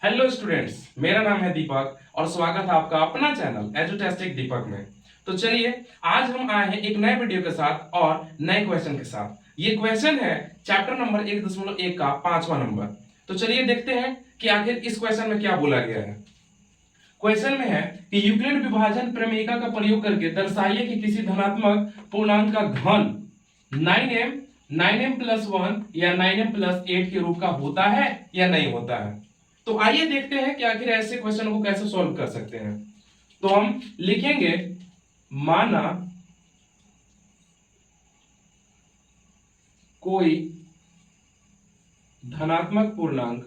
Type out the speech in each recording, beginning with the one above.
Hello students, मेरा नाम है दीपक और स्वागत है आपका अपना चैनल एजुटेस्टिक दीपक में। तो चलिए, आज हम आए हैं एक नए वीडियो के साथ और नए क्वेश्चन के साथ। ये क्वेश्चन है चैप्टर नंबर 1.1 का 5वां नंबर। तो चलिए देखते हैं कि आखिर इस क्वेश्चन में क्या बोला गया है। क्वेश्चन में है कि यूक्लिड विभाजन प्रमेयिका का प्रयोग करके दर्शाइए कि किसी धनात्मक पूर्णांक का घन 9m 9m+1 या 9m+8 के रूप का होता है या नहीं होता है। तो आइए देखते हैं कि आखिर ऐसे क्वेश्चन को कैसे सॉल्व कर सकते हैं। तो हम लिखेंगे माना कोई धनात्मक पूर्णांक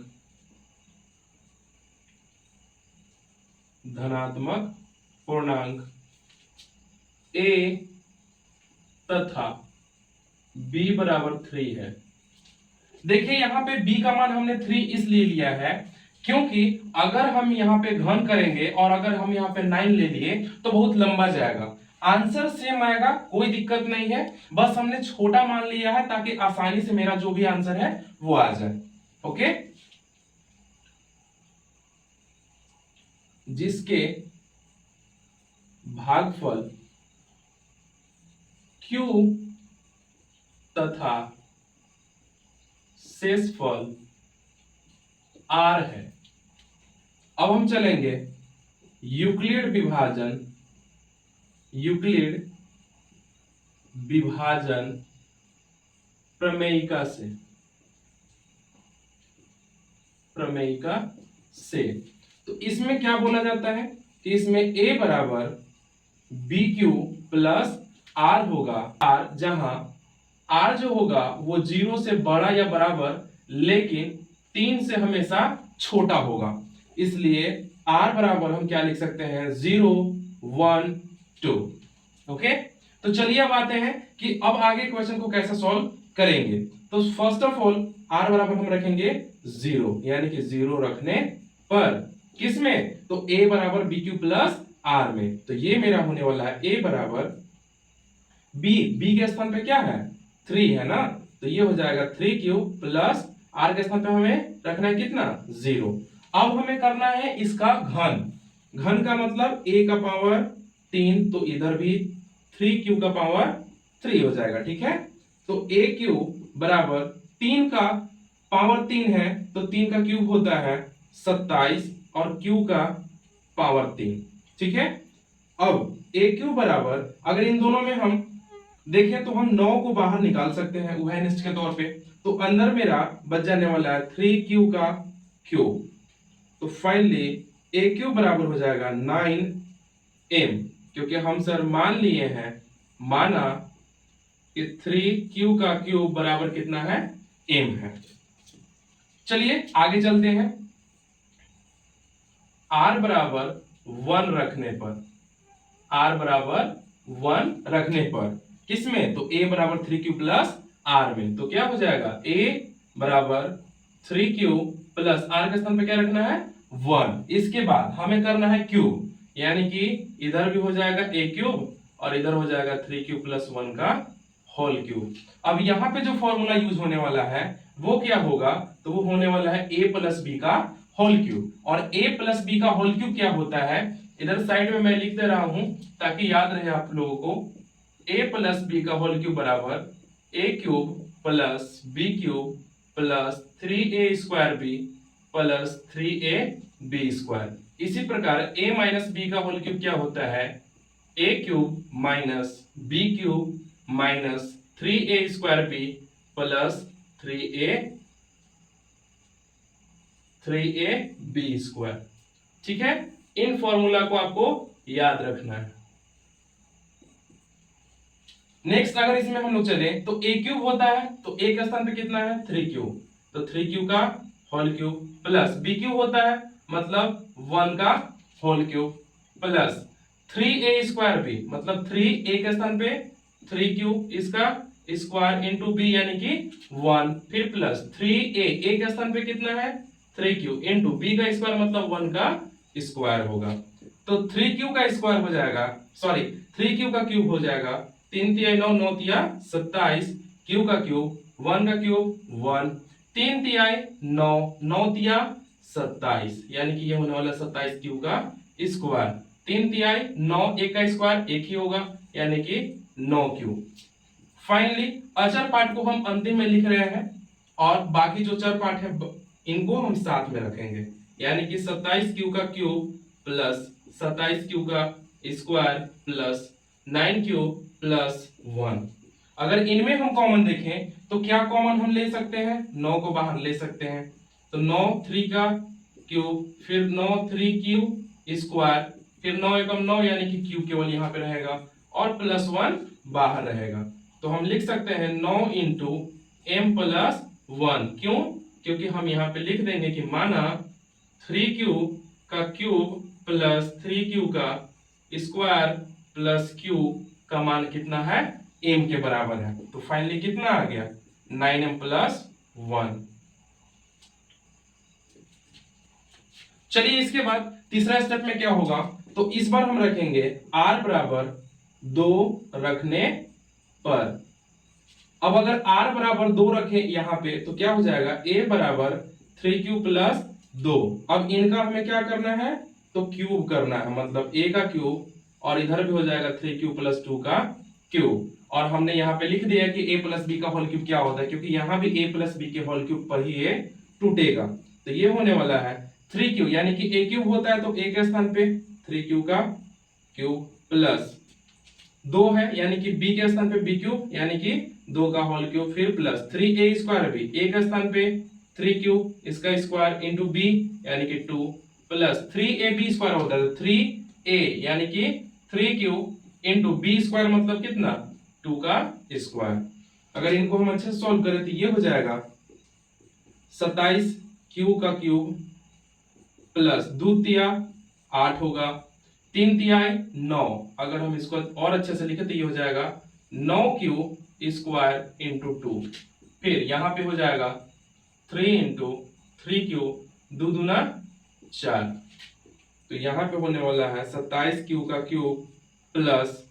a तथा b बराबर 3 है। देखिए यहां पे b का मान हमने 3 इसलिए लिया है क्योंकि अगर हम यहां पे घन करेंगे और अगर हम यहां पे 9 ले लिए तो बहुत लंबा जाएगा। आंसर सेम आएगा, कोई दिक्कत नहीं है, बस हमने छोटा मान लिया है ताकि आसानी से मेरा जो भी आंसर है वो आ जाए। ओके, जिसके भागफल q तथा शेषफल r है। अब हम चलेंगे यूक्लिड विभाजन प्रमेयिका से। तो इसमें क्या बोला जाता है कि इसमें a बराबर बी क्यू प्लस आर होगा। आर जहां आर जो होगा वो 0 से बड़ा या बराबर लेकिन 3 से हमेशा छोटा होगा, इसलिए आर बराबर हम क्या लिख सकते हैं 0 1 2। ओके, तो चलिए अब आते हैं कि अब आगे क्वेश्चन को कैसे सॉल्व करेंगे। तो फर्स्ट ऑफ ऑल आर बराबर हम रखेंगे 0, यानी कि 0 रखने पर किसमें, तो a बराबर बी क्यू प्लस आर में। तो ये मेरा होने वाला है a बराबर b के स्थान पे क्या है 3 है ना, तो ये हो जाएगा 3 क्यूब प्लस आर के स्थान पे हमें रखना है कितना 0। अब हमें करना है इसका घन का मतलब a का पावर 3, तो इधर भी 3 क्यू का पावर 3 हो जाएगा। ठीक है, तो a क्यूब बराबर 3 का पावर 3 है तो 3 का क्यूब होता है 27 और q का पावर 3। ठीक है, अब a क्यूब बराबर अगर इन दोनों में हम देखें तो हम 9 को बाहर निकाल सकते हैं उभयनिष्ठ के तौर पे। तो अंदर मेरा बच जाने वाला है 3q का क्यूब। तो फाइनली a क्यूब बराबर हो जाएगा 9m, क्योंकि हम सर मान लिए हैं, माना कि 3q का क्यूब बराबर कितना है m है। चलिए आगे चलते हैं। r बराबर 1 रखने पर किसमें, तो a बराबर 3q प्लस r में। तो क्या हो जाएगा a बराबर 3q प्लस r के स्थान पे क्या रखना है 1। इसके बाद हमें करना है क्यूब, यानी कि इधर भी हो जाएगा a क्यूब और इधर हो जाएगा 3q प्लस 1 का होल क्यूब। अब यहाँ पे जो फॉर्मूला यूज होने वाला है वो क्या होगा, तो वो होने वाला है a प्लस बी का होल क्यूब। और a प्लस बी का होल क्यूब क्या होता है, इधर साइड में मैं लिख दे रहा हूं ताकि याद रहे आप लोगों को। a प्लस बी का होल क्यूब बराबर a cube plus B cube plus 3a² b plus 3ab square. इसी प्रकार a माइनस बी का होल क्यूब क्या होता है, a cube minus B cube minus 3a² b plus 3ab square. ठीक है, इन फॉर्मूला को आपको याद रखना है। नेक्स्ट अगर इसमें हम लोग चले तो a क्यूब होता है, तो a के स्थान पे कितना है 3q, तो 3q का whole cube plus b cube होता है मतलब 1 का whole cube plus 3a² b मतलब 3a के स्थान पे 3q इसका स्क्वायर इंटू b यानी कि 1, फिर प्लस 3a के स्थान पे कितना है 3q इंटू b का स्क्वायर मतलब 1 का स्क्वायर होगा। तो 3q का स्क्वायर हो जाएगा, सॉरी 3q का क्यूब हो जाएगा 3 तिया 9 9 तिया 27, q का क्यूब 1 का क्यूब 1, 3 तिया 9 9 तिया 27, यानी कि ये होने वाला 27 क्यू का स्क्वायर। 3 तिहाई 9, एक का स्क्वायर एक ही होगा, यानी कि 9 क्यू। फाइनली अचर पार्ट को हम अंतिम में लिख रहे हैं और बाकी जो चर पार्ट है इनको हम साथ में रखेंगे, यानी कि 27 क्यू का क्यूब प्लस 27 क्यू का स्क्वायर प्लस 9 क्यू प्लस 1। अगर इनमें हम कॉमन देखें तो क्या कॉमन हम ले सकते हैं, 9 को बाहर ले सकते हैं, तो 9 3 का क्यूब, फिर 9 3 क्यू स्क्वायर, फिर 9 एकम 9 यानी कि क्यू केवल यहाँ पे रहेगा और प्लस 1 बाहर रहेगा। तो हम लिख सकते हैं 9 इंटू एम प्लस 1। क्यों? क्योंकि हम यहाँ पे लिख देंगे कि माना 3q का क्यूब प्लस 3q का स्क्वायर प्लस q का मान कितना है, m के बराबर है। तो फाइनली कितना आ गया, 9m प्लस 1। चलिए इसके बाद तीसरा स्टेप में क्या होगा, तो इस बार हम रखेंगे r बराबर 2 रखने पर। अब अगर r बराबर 2 रखें यहाँ पे तो क्या हो जाएगा, a बराबर 3q प्लस 2। अब इनका हमें क्या करना है, तो क्यूब करना है, मतलब a का क्यूब और इधर भी हो जाएगा 3q प्लस 2 का क्यूब। और हमने यहाँ पे लिख दिया कि a प्लस बी का होल क्यूब क्या होता है, क्योंकि यहाँ भी a प्लस बी के होल क्यूब पर ही ये टूटेगा। तो ये होने वाला है 3q, यानी कि a क्यूब होता है तो a के स्थान पे 3q का क्यूब प्लस 2 है, यानी कि b के स्थान पे b क्यूब यानी कि 2 का होल क्यूब, फिर प्लस 3a स्क्वायर भी a के स्थान पे 3q इसका स्क्वायर इंटू b यानी कि 2 प्लस 3ab स्क्वायर होता है 3a यानी कि 3q इंटू b स्क्वायर मतलब कितना 2 का स्क्वायर। अगर इनको हम अच्छे से सॉल्व करें तो ये हो जाएगा 27 q का क्यूब प्लस 2 तिया 8 होगा, 3 तिहाई 9। अगर हम इसको और अच्छे से लिखे तो ये हो जाएगा 9q स्क्वायर इंटू 2, फिर यहाँ पे हो जाएगा 3 इंटू 3q 2 दूना 4। तो यहाँ पे होने वाला है 27q का क्यूब प्लस,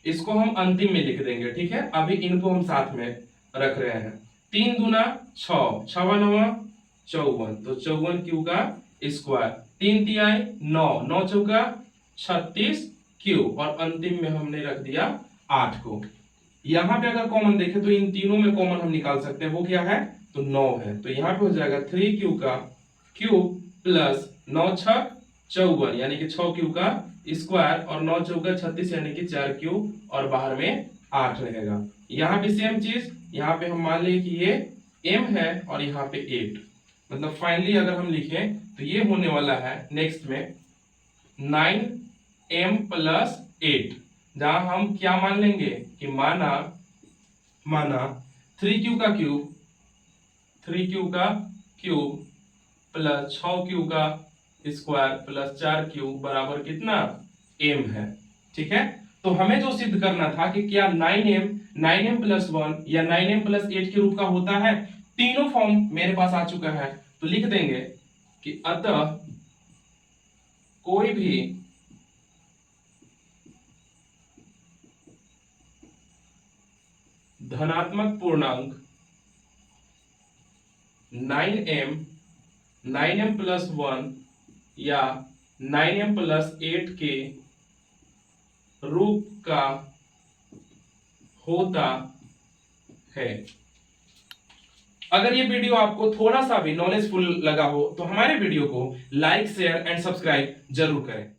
इसको हम अंतिम में लिख देंगे, ठीक है, अभी इनको हम साथ में रख रहे हैं। 3 दूना 6, 6 9 54, तो 54q का स्क्वायर, 3 तिहाई 9, 9 चौका 36 क्यू और अंतिम में हमने रख दिया 8 को। यहाँ पे अगर कॉमन देखें तो इन तीनों में कॉमन हम निकाल सकते हैं, वो क्या है, तो 9 है। तो यहाँ पे हो जाएगा 3q का क्यूब प्लस 9 छक 54 यानी कि 6q का स्क्वायर और 9 चौका 36 यानी कि 4q और बाहर में 8 रहेगा। यहाँ भी सेम चीज, यहाँ पे हम मान लें कि ये m है और यहाँ पे 8, मतलब फाइनली अगर हम लिखें तो ये होने वाला है नेक्स्ट में 9m प्लस 8, जहां हम क्या मान लेंगे कि माना 3q का क्यूब प्लस 6q का स्क्वायर प्लस 4q बराबर कितना m है, ठीक है। तो हमें जो सिद्ध करना था कि क्या 9m प्लस 1 या 9m प्लस 8 के रूप का होता है, तीनों फॉर्म मेरे पास आ चुका है। तो लिख देंगे कि अतः कोई भी धनात्मक पूर्णांक 9m प्लस 1 या 9m प्लस 8 के रूप का होता है। अगर ये वीडियो आपको थोड़ा सा भी नॉलेजफुल लगा हो तो हमारे वीडियो को लाइक शेयर एंड सब्सक्राइब जरूर करें।